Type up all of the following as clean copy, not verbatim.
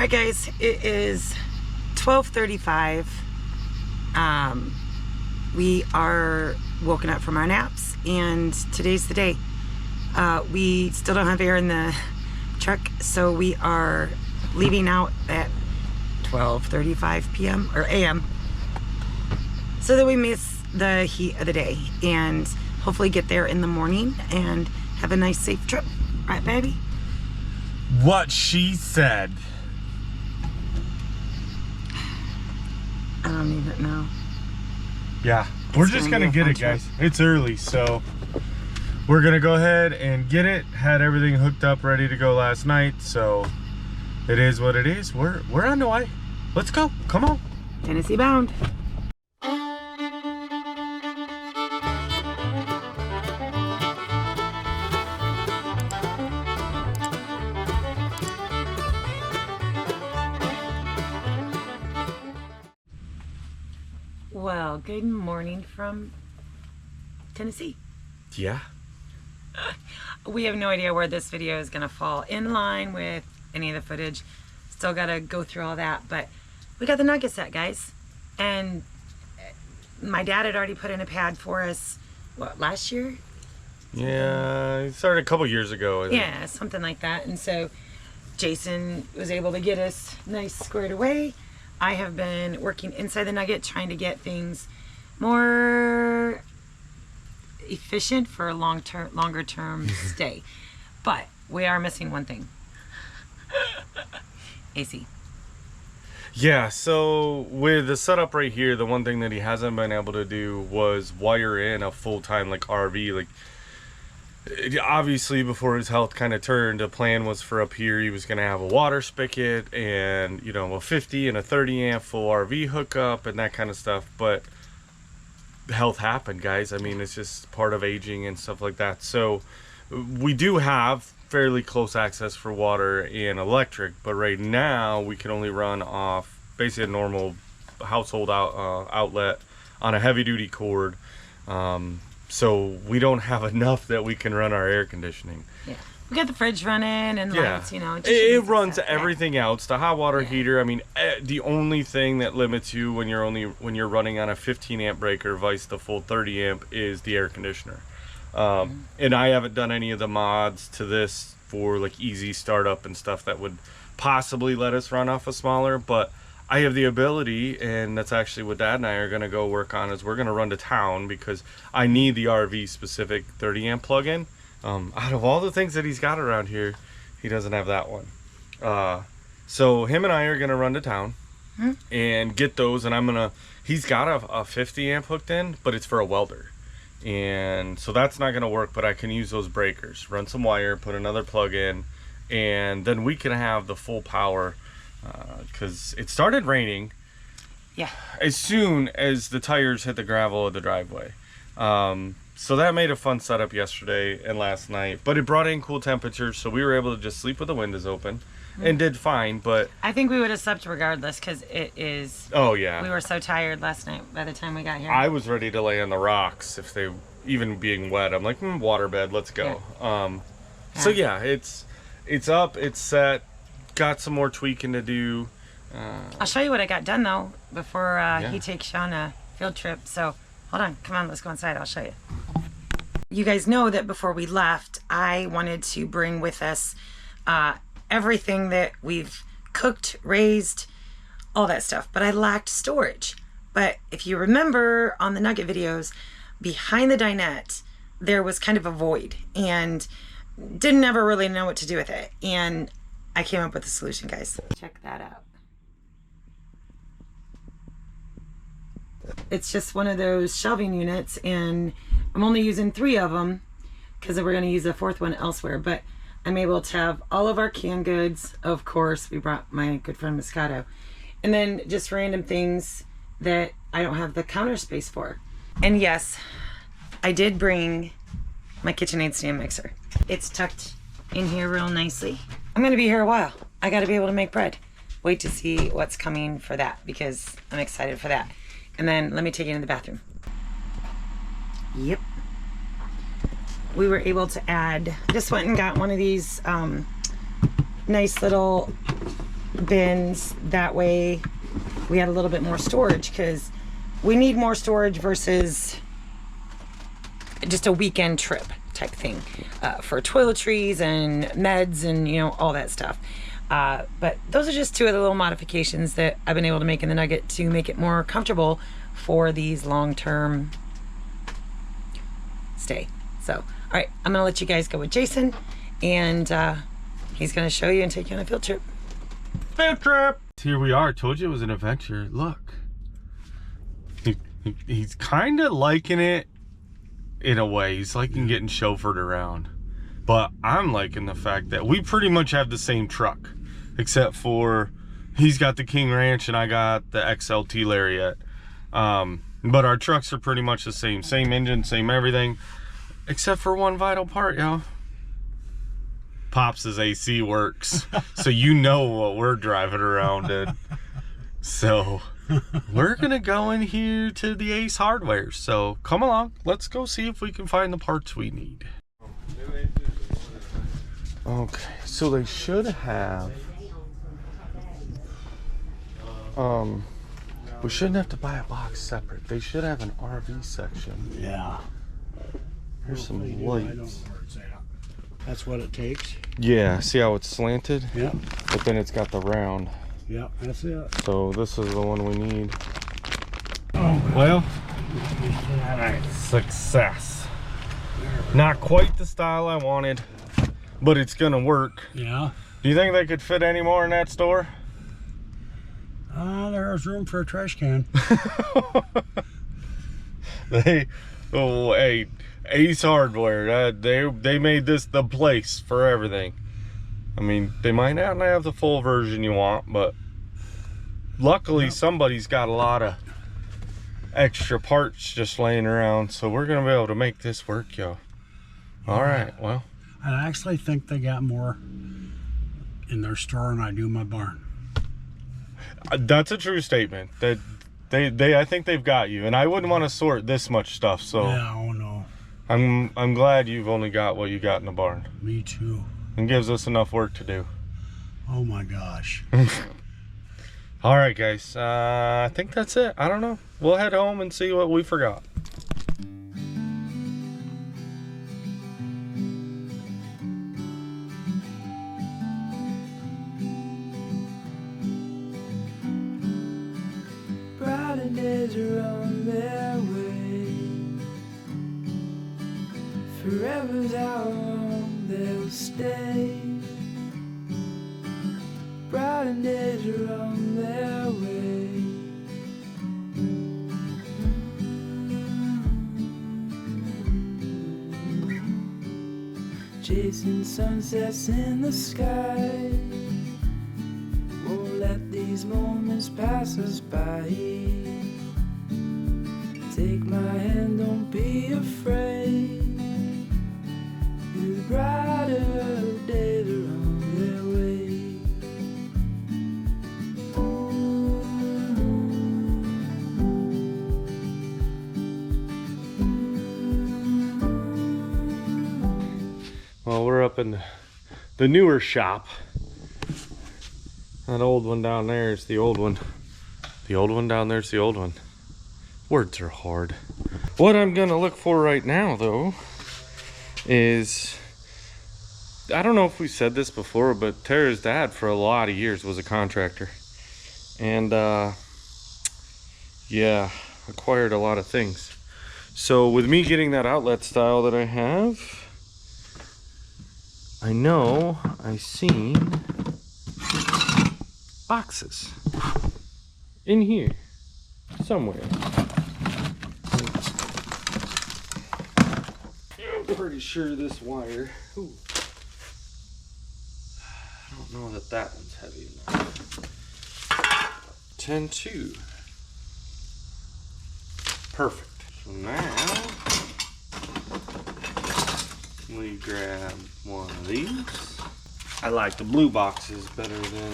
Alright guys, it is 12:35. We are woken up from our naps and today's the day. We still don't have air in the truck, so we are leaving out at 12:35 p.m. or a.m. so that we miss the heat of the day and hopefully get there in the morning and have a nice safe trip. Right, baby? What she said. I don't even know. Yeah, we're just gonna get it, guys. It's early, so we're gonna go ahead and get it. Had everything hooked up, ready to go last night, so it is what it is. We're on the way. Let's go. Come on. Tennessee bound. Well, good morning from Tennessee. Yeah. We have no idea where this video is going to fall in line with any of the footage. Still got to go through all that, but we got the Nugget set, guys. And my dad had already put in a pad for us, what, last year? Yeah, it started a couple years ago, I think. Yeah, something like that. And so Jason was able to get us nice squared away. I have been working inside the Nugget trying to get things more efficient for a longer term stay. But we are missing one thing. AC. Yeah, so with the setup right here, the one thing that he hasn't been able to do was wire in a full-time like RV. Like, obviously before his health kind of turned, the plan was for up here he was going to have a water spigot and, you know, a 50 and a 30 amp full RV hookup and that kind of stuff. But health happened, guys. I mean, it's just part of aging and stuff like that. So we do have fairly close access for water and electric, but right now we can only run off basically a normal household outlet on a heavy duty cord. So we don't have enough that we can run our air conditioning. Yeah, we got the fridge running and lights, you know. It runs everything else. The hot water heater. I mean, the only thing that limits you when you're running on a 15 amp breaker vice the full 30 amp is the air conditioner. And I haven't done any of the mods to this for like easy startup and stuff that would possibly let us run off a smaller, but I have the ability, and that's actually what Dad and I are going to go work on, is we're going to run to town because I need the RV specific 30 amp plug-in. Out of all the things that he's got around here, he doesn't have that one. So him and I are going to run to town and get those, and he's got a 50 amp hooked in, but it's for a welder. And so that's not going to work, but I can use those breakers, run some wire, put another plug in, and then we can have the full power. Because it started raining as soon as the tires hit the gravel of the driveway. So that made a fun setup yesterday and last night, but it brought in cool temperatures, so we were able to just sleep with the windows open and did fine. But I think we would have slept regardless because it is... Oh yeah, we were so tired last night by the time we got here. I was ready to lay on the rocks if they even being wet. I'm like, waterbed, let's go. So yeah, it's up, it's set. Got some more tweaking to do. I'll show you what I got done though before he takes you on a field trip. So hold on, come on, let's go inside. I'll show you. You guys know that before we left, I wanted to bring with us everything that we've cooked, raised, all that stuff, but I lacked storage. But if you remember on the Nugget videos, behind the dinette, there was kind of a void and didn't ever really know what to do with it. And I came up with a solution, guys. Check that out. It's just one of those shelving units, and I'm only using 3 of them because we're going to use a 4th one elsewhere. But I'm able to have all of our canned goods. Of course, we brought my good friend Moscato. And then just random things that I don't have the counter space for. And yes, I did bring my KitchenAid stand mixer. It's tucked in here real nicely. I'm gonna be here a while. I gotta be able to make bread. Wait to see what's coming for that because I'm excited for that. And then let me take you into the bathroom. Yep. We were able to add, just went and got one of these nice little bins. That way we had a little bit more storage, because we need more storage versus just a weekend trip type thing for toiletries and meds and, you know, all that stuff. But those are just two of the little modifications that I've been able to make in the Nugget to make it more comfortable for these long-term stay. So, all right, I'm gonna let you guys go with Jason, and he's gonna show you and take you on a field trip. Field trip! Here we are. Told you it was an adventure. Look. He's kind of liking it in a way. He's liking getting chauffeured around. But I'm liking the fact that we pretty much have the same truck. Except for he's got the King Ranch and I got the XLT Lariat. But our trucks are pretty much the same. Same engine, same everything. Except for one vital part, y'all. Pops' AC works. So you know what we're driving around in. So we're gonna go in here to the Ace Hardware. So come along, let's go see if we can find the parts we need. Okay, so they should have we shouldn't have to buy a box separate. They should have an RV section. Yeah. Here's some lights. That's what it takes. Yeah, see how it's slanted? Yep. But then it's got the round. Yep, that's it. So this is the one we need. Oh, well, success. Not quite the style I wanted, but it's gonna work. Yeah. Do you think they could fit any more in that store? There's room for a trash can. Hey, Ace Hardware, they made this the place for everything. I mean, they might not have the full version you want, but luckily somebody's got a lot of extra parts just laying around, so we're gonna be able to make this work, yo. All right, well. I actually think they got more in their store than I do in my barn. That's a true statement. That I think they've got you, and I wouldn't want to sort this much stuff. So yeah, oh no. I'm glad you've only got what you got in the barn. Me too. It gives us enough work to do. Oh my gosh. All right, guys. I think that's it. I don't know. We'll head home and see what we forgot. Brighter days are on their way. Forever's how long they'll stay. Brighter days are on their way. Chasing sunsets in the sky. Won't let these moments pass us by. Take my hand, don't be afraid. The brighter days are on their way. Well, we're up in the newer shop. That old one down there is the old one. The old one down there is the old one. Words are hard. What I'm gonna look for right now, though, is, I don't know if we said this before, but Tara's dad for a lot of years was a contractor. And yeah, acquired a lot of things. So with me getting that outlet style that I have, I know I seen boxes in here somewhere. I'm pretty sure this wire, ooh, I don't know that that one's heavy enough. 10-2. Perfect. So now we grab one of these. I like the blue boxes better than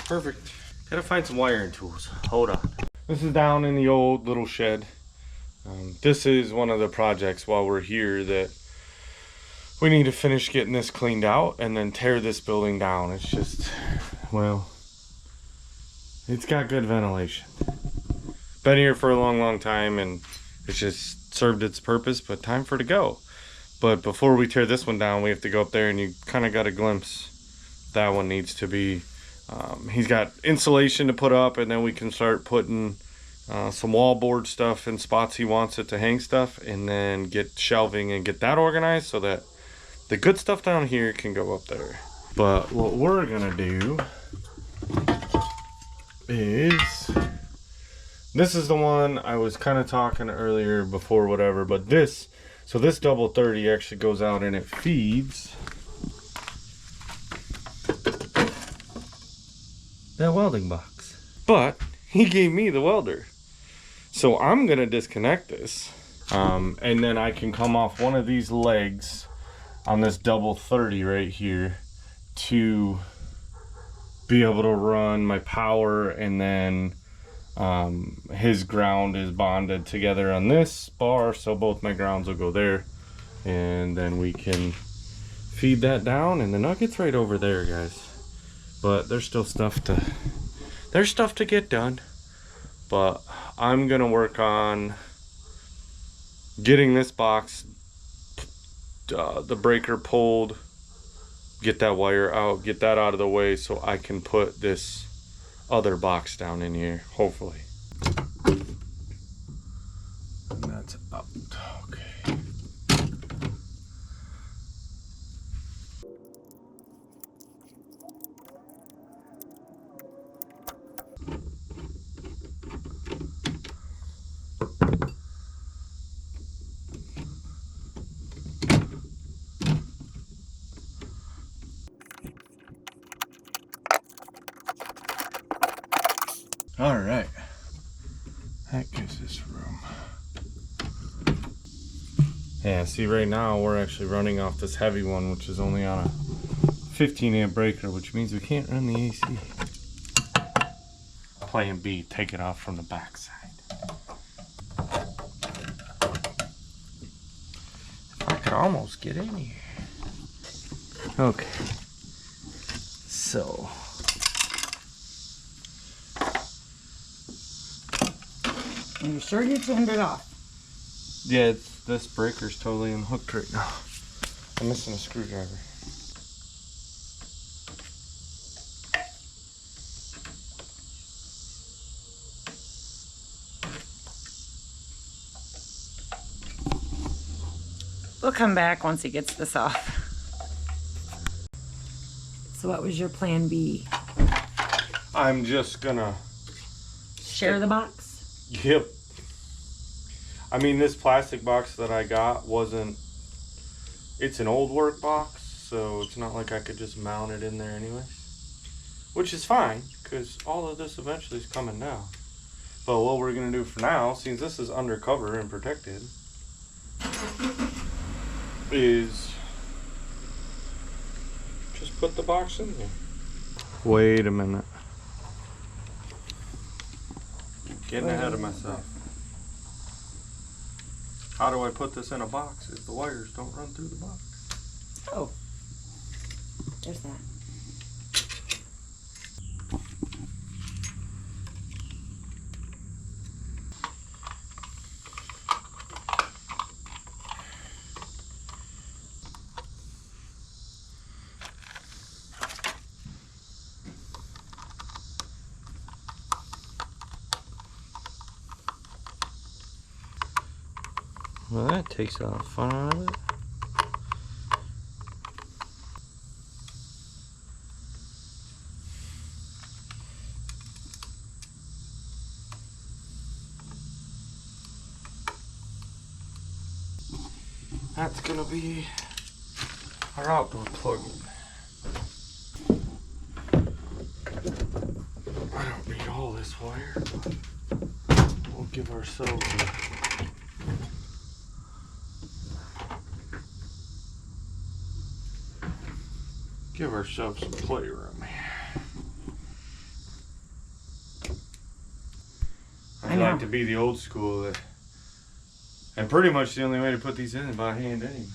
Perfect. Gotta find some wiring tools. Hold on. This is down in the old little shed. This is one of the projects while we're here that we need to finish getting this cleaned out and then tear this building down. It's just, well, it's got good ventilation. Been here for a long time and it's just served its purpose, but time for it to go. But before we tear this one down, we have to go up there, and you kind of got a glimpse. That one needs to be, he's got insulation to put up, and then we can start putting some wallboard stuff in spots he wants it to hang stuff, and then get shelving and get that organized so that the good stuff down here can go up there. But what we're gonna do is, this is the one I was kind of talking earlier before whatever, but this, so this double 30 actually goes out and it feeds that welding box. But he gave me the welder. So I'm gonna disconnect this. And then I can come off one of these legs on this double 30 right here to be able to run my power, and then his ground is bonded together on this bar, so both my grounds will go there, and then we can feed that down, and the Nugget's right over there, guys. But there's still stuff to get done. But I'm gonna work on getting this box, the breaker pulled, get that wire out, get that out of the way so I can put this other box down in here, hopefully. And that's up. Okay. All right, that gives us room. Yeah, see, right now we're actually running off this heavy one, which is only on a 15 amp breaker, which means we can't run the AC. Plan B, take it off from the back side. I could almost get in here. Okay, so Are you sure you turned it off? yeah, this breaker's totally unhooked right now. I'm missing a screwdriver. We'll come back once he gets this off. So what was your plan B? I'm just gonna Share the box? Yep. I mean, this plastic box that I got wasn't, it's an old work box, so it's not like I could just mount it in there anyways. Which is fine, because all of this eventually is coming down. But what we're going to do for now, since this is undercover and protected, is just put the box in there. Wait a minute. Getting ahead of myself. How do I put this in a box if the wires don't run through the box? Oh. There's that. Well, that takes a lot of fun out of it. That's gonna be our outdoor plug-in. I don't need all this wire, but we'll give ourselves some playroom here. Yeah. like to be the old school. And pretty much the only way to put these in is by hand anyway.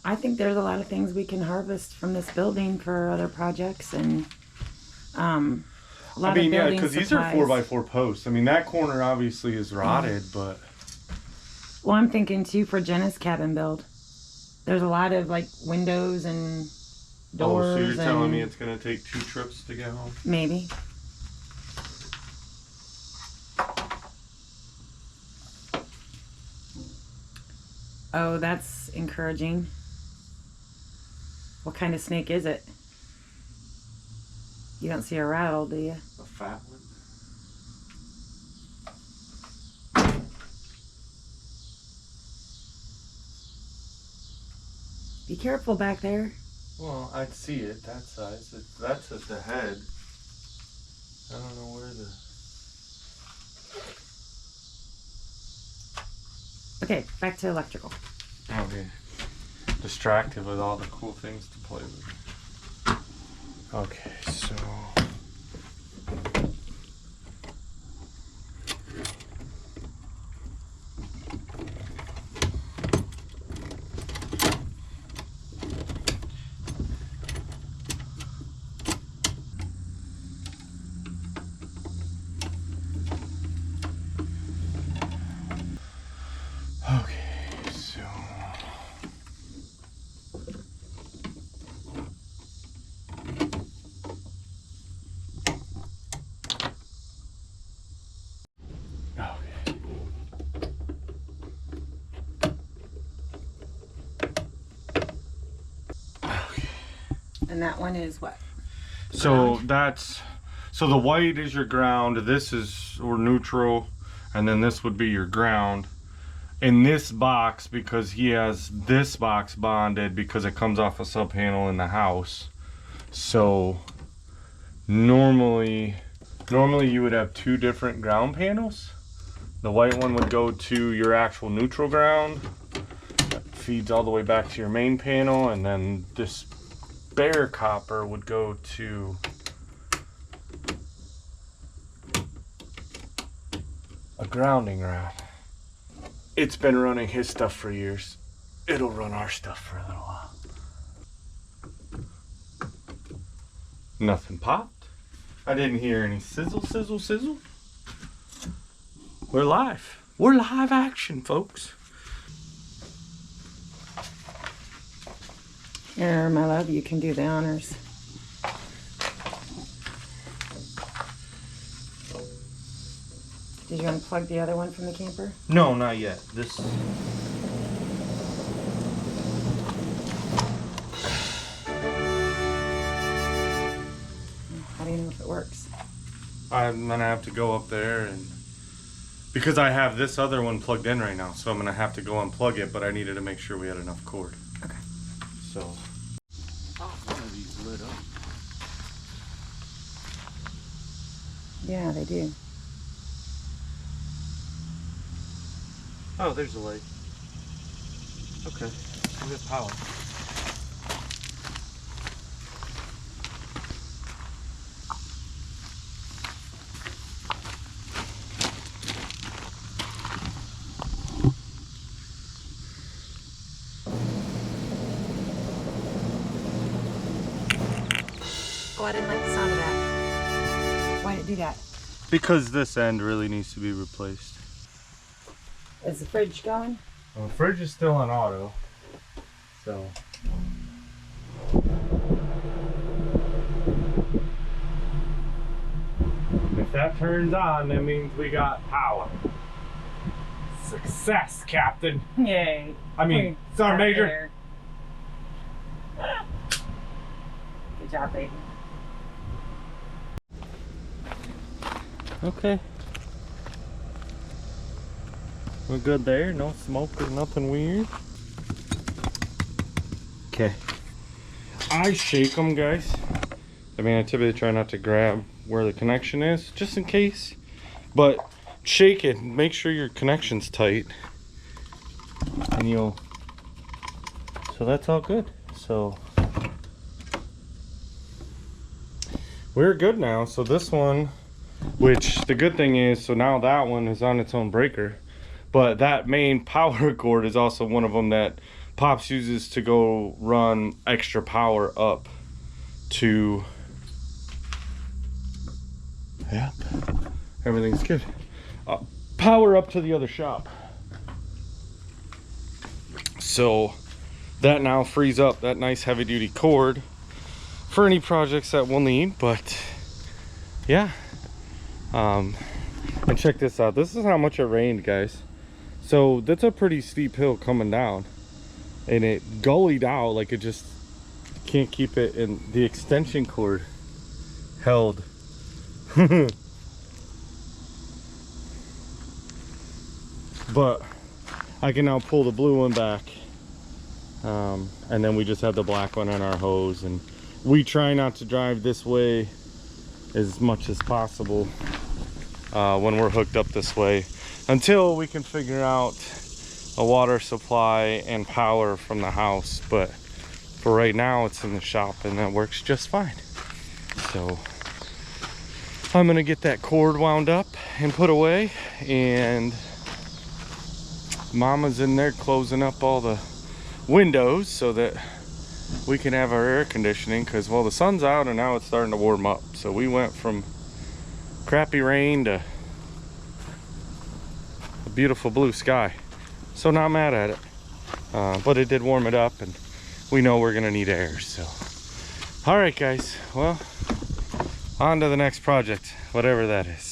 I think there's a lot of things we can harvest from this building for other projects, and a lot of building because these are supplies. 4x4 posts. I mean, that corner obviously is rotted, but Well, I'm thinking too for Jenna's cabin build. There's a lot of like windows and doors. so you're telling and me it's gonna take 2 trips to get home? maybe. Oh, that's encouraging. What kind of snake is it? You don't see a rattle, do you? A fat one. Be careful back there. Well, I'd see it that size. That's at the head. I don't know where the. Okay, back to electrical. Okay. Distracted with all the cool things to play with. Okay, so. Okay, so. Okay. And that one is what? So so the white is your ground, this is or neutral, and then this would be your ground. In this box, because he has this box bonded because it comes off a sub panel in the house. So normally you would have 2 different ground panels. The white one would go to your actual neutral ground, that feeds all the way back to your main panel, and then this bare copper would go to a grounding rod. It's been running his stuff for years. It'll run our stuff for a little while. Nothing popped. I didn't hear any sizzle, sizzle, sizzle. We're live. We're live action, folks. Here, my love, you can do the honors. Did you unplug the other one from the camper? No, not yet. This. How do you know if it works? I'm gonna have to go up there and because I have this other one plugged in right now, so I'm gonna have to go unplug it. But I needed to make sure we had enough cord. Okay. So. Oh, one of these lit up. Yeah, they do. Oh, there's a light. Okay, we have power. Oh, I didn't like the sound of that. Why did it do that? Because this end really needs to be replaced. Is the fridge going? Well, the fridge is still on auto, so. If that turns on, that means we got power. Success, Captain. Yay. I mean, Sergeant Major. Good job, baby. Okay. We're good there. No smoke or nothing weird. Okay. I shake them, guys. I mean, I typically try not to grab where the connection is, just in case. But shake it. Make sure your connection's tight. And you'll... So that's all good. So... We're good now. So this one which the good thing is, so now that one is on its own breaker, but that main power cord is also one of them that Pops uses to go run extra power up to, yeah, everything's good. Power up to the other shop. So that now frees up that nice heavy duty cord for any projects that we'll need. But yeah, and check this out. This is how much it rained, guys. So that's a pretty steep hill coming down, and it gullied out, like it just can't keep it in. The extension cord held. But I can now pull the blue one back, and then we just have the black one on our hose, and we try not to drive this way as much as possible when we're hooked up this way, until we can figure out a water supply and power from the house. But for right now, it's in the shop, and that works just fine. So I'm gonna get that cord wound up and put away, and Mama's in there closing up all the windows so that we can have our air conditioning, because, well, the sun's out and now it's starting to warm up. So we went from crappy rain to a beautiful blue sky. So not mad at it, but it did warm it up, and we know we're gonna need air. So all right, guys, well, on to the next project, whatever that is.